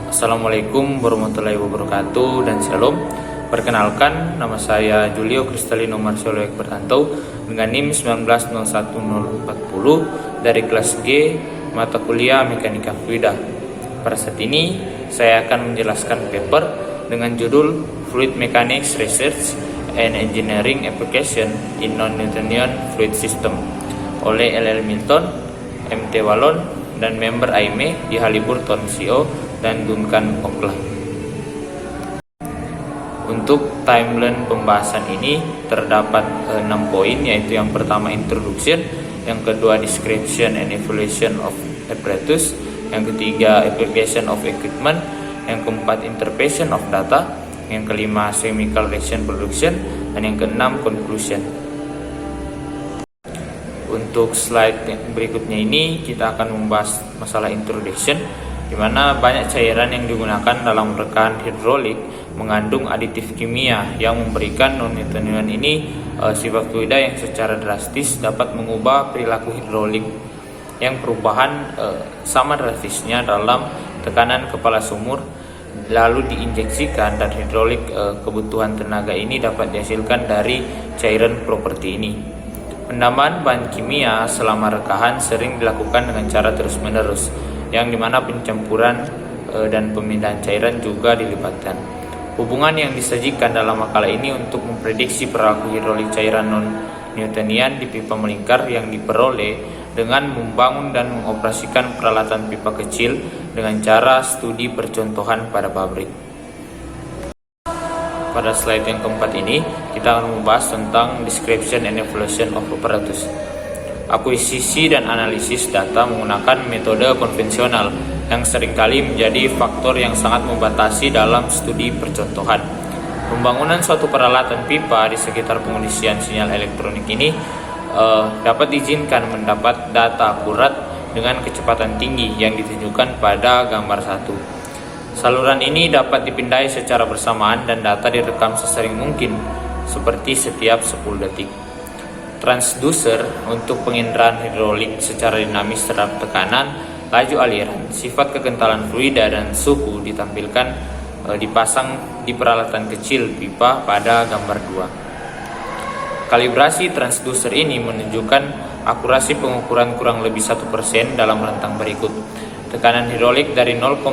Assalamualaikum warahmatullahi wabarakatuh dan shalom. Perkenalkan, nama saya Julio Kristalino Marcelo Ekbertanto dengan NIM 1901040 dari kelas G mata kuliah Mekanika Fluida. Pada saat ini saya akan menjelaskan paper dengan judul Fluid Mechanics Research and Engineering Application in Non-Newtonian Fluid System oleh LL Milton, MT Wallon, dan member AIME di Halliburton CO dan Duncan Oakland. Untuk timeline pembahasan ini terdapat 6 poin, yaitu yang pertama introduction, yang kedua description and evaluation of apparatus, yang ketiga application of equipment, yang keempat interpretation of data, yang kelima chemical reaction production, dan yang keenam conclusion. Untuk slide berikutnya ini kita akan membahas masalah introduction, di mana banyak cairan yang digunakan dalam rekahan hidrolik mengandung aditif kimia yang memberikan non-Newtonian ini sifat fluida yang secara drastis dapat mengubah perilaku hidrolik, yang perubahan sama drastisnya dalam tekanan kepala sumur lalu diinjeksikan, dan hidrolik kebutuhan tenaga ini dapat dihasilkan dari cairan properti ini. Penambahan bahan kimia selama rekahan sering dilakukan dengan cara terus-menerus, yang dimana pencampuran dan pemindahan cairan juga dilibatkan. Hubungan yang disajikan dalam makalah ini untuk memprediksi perilaku hidrolik cairan non-Newtonian di pipa melingkar yang diperoleh dengan membangun dan mengoperasikan peralatan pipa kecil dengan cara studi percontohan pada pabrik. Pada slide yang keempat ini, kita akan membahas tentang description and evaluation of apparatus. Akuisisi dan analisis data menggunakan metode konvensional yang seringkali menjadi faktor yang sangat membatasi dalam studi percontohan. Pembangunan suatu peralatan pipa di sekitar pengisian sinyal elektronik ini dapat diizinkan mendapat data akurat dengan kecepatan tinggi yang ditunjukkan pada gambar 1. Saluran ini dapat dipindai secara bersamaan dan data direkam sesering mungkin, seperti setiap 10 detik. Transducer untuk penginderaan hidrolik secara dinamis terhadap tekanan, laju aliran, sifat kekentalan fluida, dan suhu ditampilkan dipasang di peralatan kecil pipa pada gambar 2. Kalibrasi transducer ini menunjukkan akurasi pengukuran kurang lebih 1% dalam rentang berikut. Tekanan hidrolik dari 0,5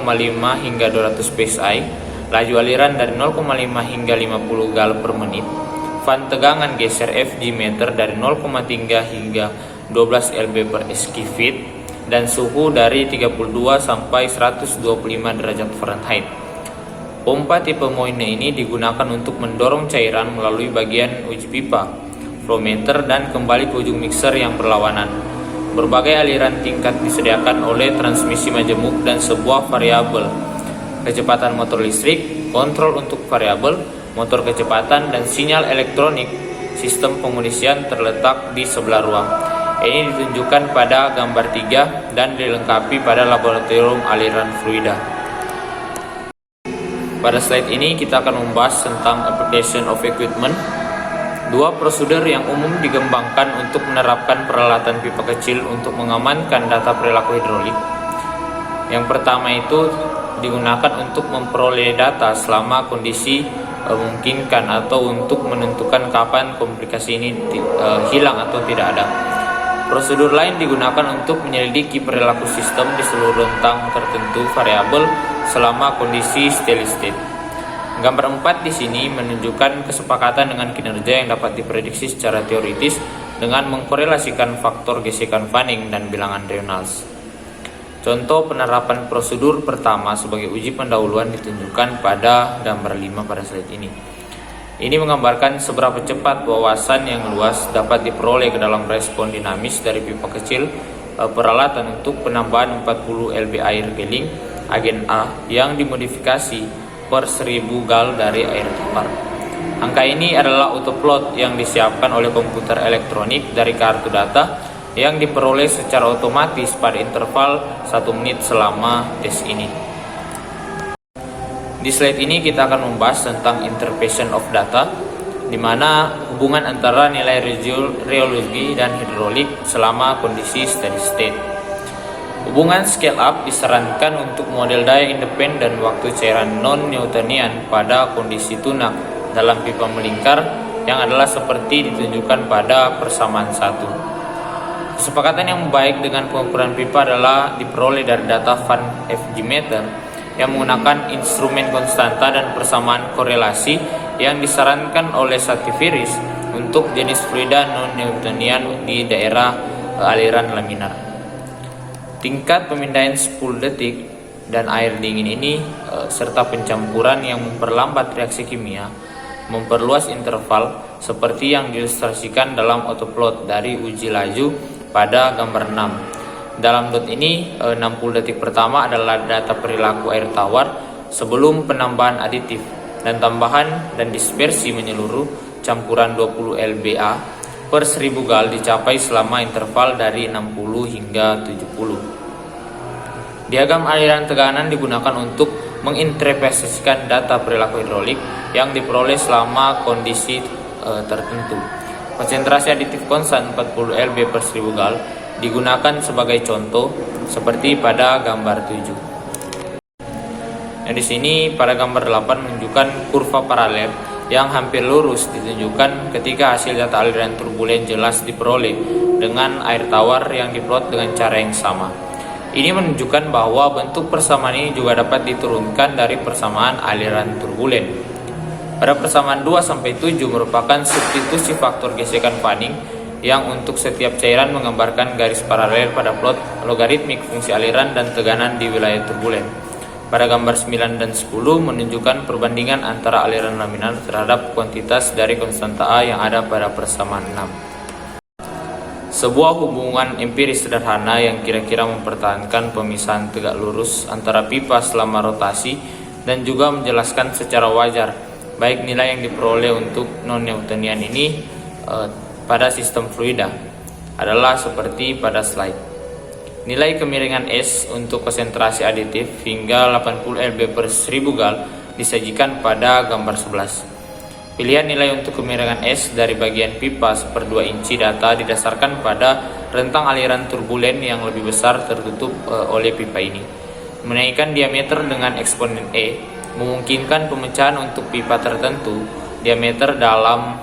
hingga 200 psi, laju aliran dari 0,5 hingga 50 gal per menit, fan tegangan geser FG meter dari 0,3 hingga 12 lb per SQ feet, dan suhu dari 32 sampai 125 derajat Fahrenheit. Pompa tipe Moyne ini digunakan untuk mendorong cairan melalui bagian uji pipa, flow meter, dan kembali ke ujung mixer yang berlawanan. Berbagai aliran tingkat disediakan oleh transmisi majemuk dan sebuah variabel kecepatan motor listrik, kontrol untuk variabel motor kecepatan, dan sinyal elektronik. Sistem pengisian terletak di sebelah ruang. Ini ditunjukkan pada gambar 3 dan dilengkapi pada laboratorium aliran fluida. Pada slide ini kita akan membahas tentang application of equipment. Dua prosedur yang umum dikembangkan untuk menerapkan peralatan pipa kecil untuk mengamankan data perilaku hidrolik. Yang pertama itu digunakan untuk memperoleh data selama kondisi memungkinkan atau untuk menentukan kapan komplikasi ini hilang atau tidak ada. Prosedur lain digunakan untuk menyelidiki perilaku sistem di seluruh rentang tertentu variabel selama kondisi steady state. Gambar 4 di sini menunjukkan kesepakatan dengan kinerja yang dapat diprediksi secara teoritis dengan mengkorelasikan faktor gesekan Fanning dan bilangan Reynolds. Contoh penerapan prosedur pertama sebagai uji pendahuluan ditunjukkan pada gambar 5 pada slide ini. Ini menggambarkan seberapa cepat wawasan yang luas dapat diperoleh ke dalam respon dinamis dari pipa kecil peralatan untuk penambahan 40 lb air keling agen A yang dimodifikasi per 1000 gal dari air tawar. Angka ini adalah autoplot yang disiapkan oleh komputer elektronik dari kartu data yang diperoleh secara otomatis pada interval 1 menit selama tes ini. Di slide ini kita akan membahas tentang interpretation of data, di mana hubungan antara nilai rheologi dan hidrolik selama kondisi steady state. Hubungan scale up disarankan untuk model daya independen waktu cairan non-Newtonian pada kondisi tunak dalam pipa melingkar yang adalah seperti ditunjukkan pada persamaan 1. Kesepakatan yang baik dengan pengukuran pipa adalah diperoleh dari data Van FG meter yang menggunakan instrumen konstanta dan persamaan korelasi yang disarankan oleh Satyviris untuk jenis fluida non-Newtonian di daerah aliran laminar. Tingkat pemindaian 10 detik dan air dingin ini serta pencampuran yang memperlambat reaksi kimia memperluas interval seperti yang diilustrasikan dalam autoplot dari uji laju pada gambar 6. Dalam dot ini 60 detik pertama adalah data perilaku air tawar sebelum penambahan aditif dan tambahan dan dispersi menyeluruh campuran 20 lba per 1000 gal dicapai selama interval dari 60 hingga 70. Diagram aliran tekanan digunakan untuk menginterpretasikan data perilaku hidrolik yang diperoleh selama kondisi tertentu. Konsentrasi aditif konstan 40 lb per 1000 gal digunakan sebagai contoh seperti pada gambar 7. Nah, di sini pada gambar 8 menunjukkan kurva paralel yang hampir lurus ditunjukkan ketika hasil data aliran turbulen jelas diperoleh dengan air tawar yang diplot dengan cara yang sama. Ini menunjukkan bahwa bentuk persamaan ini juga dapat diturunkan dari persamaan aliran turbulen. Pada persamaan 2-7 merupakan substitusi faktor gesekan Fanning yang untuk setiap cairan menggambarkan garis paralel pada plot logaritmik fungsi aliran dan tekanan di wilayah turbulen. Pada gambar 9 dan 10 menunjukkan perbandingan antara aliran laminar terhadap kuantitas dari konstanta A yang ada pada persamaan 6. Sebuah hubungan empiris sederhana yang kira-kira mempertahankan pemisahan tegak lurus antara pipa selama rotasi dan juga menjelaskan secara wajar baik nilai yang diperoleh untuk non-Newtonian ini pada sistem fluida adalah seperti pada slide. Nilai kemiringan S untuk konsentrasi aditif hingga 80 lb per 1000 gal disajikan pada gambar 11. Pilihan nilai untuk kemiringan S dari bagian pipa 1/2 inci data didasarkan pada rentang aliran turbulen yang lebih besar tertutup oleh pipa ini. Menaikkan diameter dengan eksponen E memungkinkan pemecahan untuk pipa tertentu. Diameter dalam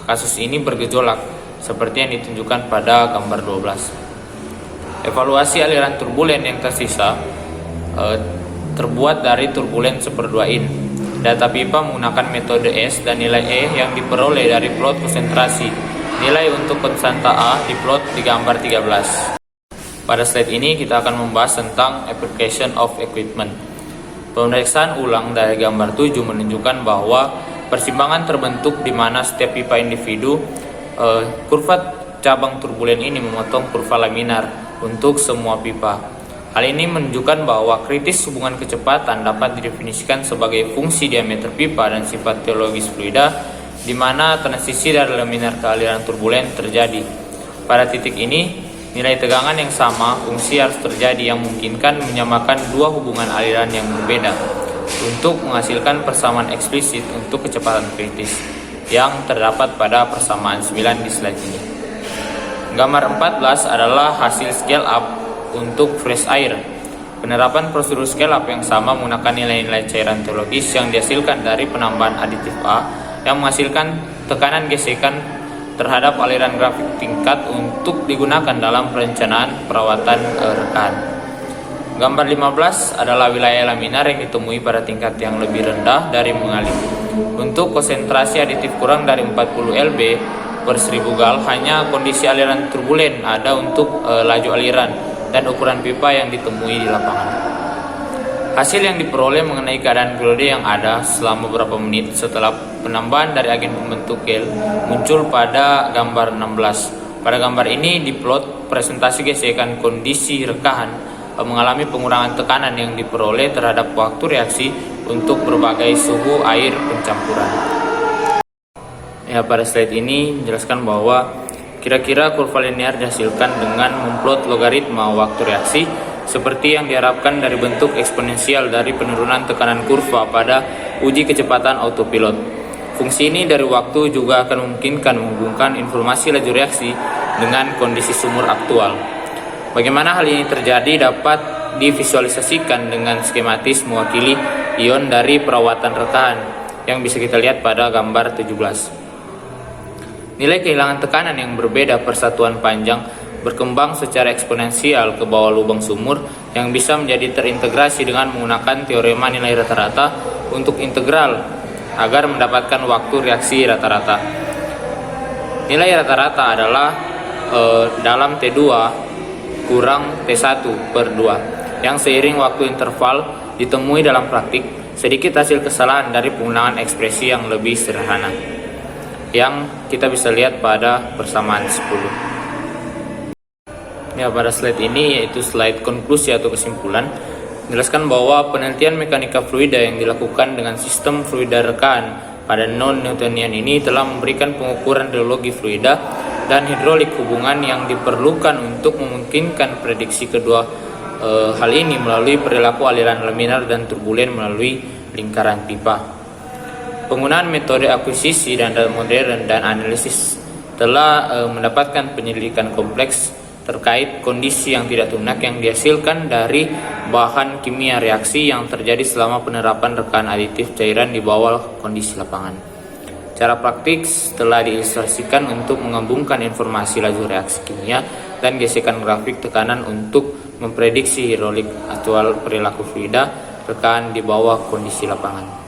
kasus ini bergejolak seperti yang ditunjukkan pada gambar 12. Evaluasi aliran turbulen yang tersisa terbuat dari turbulen 1/2 in. Data pipa menggunakan metode S dan nilai E yang diperoleh dari plot konsentrasi. Nilai untuk konstanta A diplot di gambar 13. Pada slide ini kita akan membahas tentang application of equipment. Pemeriksaan ulang dari gambar 7 menunjukkan bahwa persimpangan terbentuk di mana setiap pipa individu kurva cabang turbulen ini memotong kurva laminar untuk semua pipa. Hal ini menunjukkan bahwa kritis hubungan kecepatan dapat didefinisikan sebagai fungsi diameter pipa dan sifat teologis fluida di mana transisi dari laminar ke aliran turbulen terjadi. Pada titik ini, nilai tegangan yang sama fungsi harus terjadi yang memungkinkan menyamakan dua hubungan aliran yang berbeda untuk menghasilkan persamaan eksplisit untuk kecepatan kritis yang terdapat pada persamaan 9 di slide ini. Gambar 14 adalah hasil scale up untuk fresh air. Penerapan prosedur scale up yang sama menggunakan nilai-nilai cairan teologis yang dihasilkan dari penambahan aditif A yang menghasilkan tekanan gesekan terhadap aliran grafik tingkat untuk digunakan dalam perencanaan perawatan rekahan. Gambar 15 adalah wilayah laminar yang ditemui pada tingkat yang lebih rendah dari mengalir. Untuk konsentrasi aditif kurang dari 40 lb per 1000 gal, hanya kondisi aliran turbulen ada untuk laju aliran dan ukuran pipa yang ditemui di lapangan. Hasil yang diperoleh mengenai keadaan periode yang ada selama beberapa menit setelah penambahan dari agen pembentuk gel muncul pada gambar 16. Pada gambar ini diplot presentasi gesekan kondisi rekahan mengalami pengurangan tekanan yang diperoleh terhadap waktu reaksi untuk berbagai suhu air pencampuran. Ya, pada slide ini menjelaskan bahwa kira-kira kurva linear dihasilkan dengan memplot logaritma waktu reaksi seperti yang diharapkan dari bentuk eksponensial dari penurunan tekanan kurva pada uji kecepatan autopilot. Fungsi ini dari waktu juga akan memungkinkan menghubungkan informasi laju reaksi dengan kondisi sumur aktual. Bagaimana hal ini terjadi dapat divisualisasikan dengan skematis mewakili ion dari perawatan rekan yang bisa kita lihat pada gambar 17. Nilai kehilangan tekanan yang berbeda per satuan panjang berkembang secara eksponensial ke bawah lubang sumur yang bisa menjadi terintegrasi dengan menggunakan teorema nilai rata-rata untuk integral agar mendapatkan waktu reaksi rata-rata. Nilai rata-rata adalah dalam T2 kurang T1 per 2 yang seiring waktu interval ditemui dalam praktik sedikit hasil kesalahan dari penggunaan ekspresi yang lebih sederhana yang kita bisa lihat pada persamaan 10. Ya, pada slide ini yaitu slide konklusi atau kesimpulan menjelaskan bahwa penelitian mekanika fluida yang dilakukan dengan sistem fluida rekaan pada non-Newtonian ini telah memberikan pengukuran rheologi fluida dan hidrolik hubungan yang diperlukan untuk memungkinkan prediksi kedua hal ini melalui perilaku aliran laminar dan turbulen melalui lingkaran pipa. Penggunaan metode akuisisi dan modern dan analisis telah mendapatkan penyelidikan kompleks terkait kondisi yang tidak tunak yang dihasilkan dari bahan kimia reaksi yang terjadi selama penerapan rekaan aditif cairan di bawah kondisi lapangan. Cara praktik telah diilustrasikan untuk menggabungkan informasi laju reaksi kimia dan gesekan grafik tekanan untuk memprediksi hidrolik aktual perilaku fluida rekaan di bawah kondisi lapangan.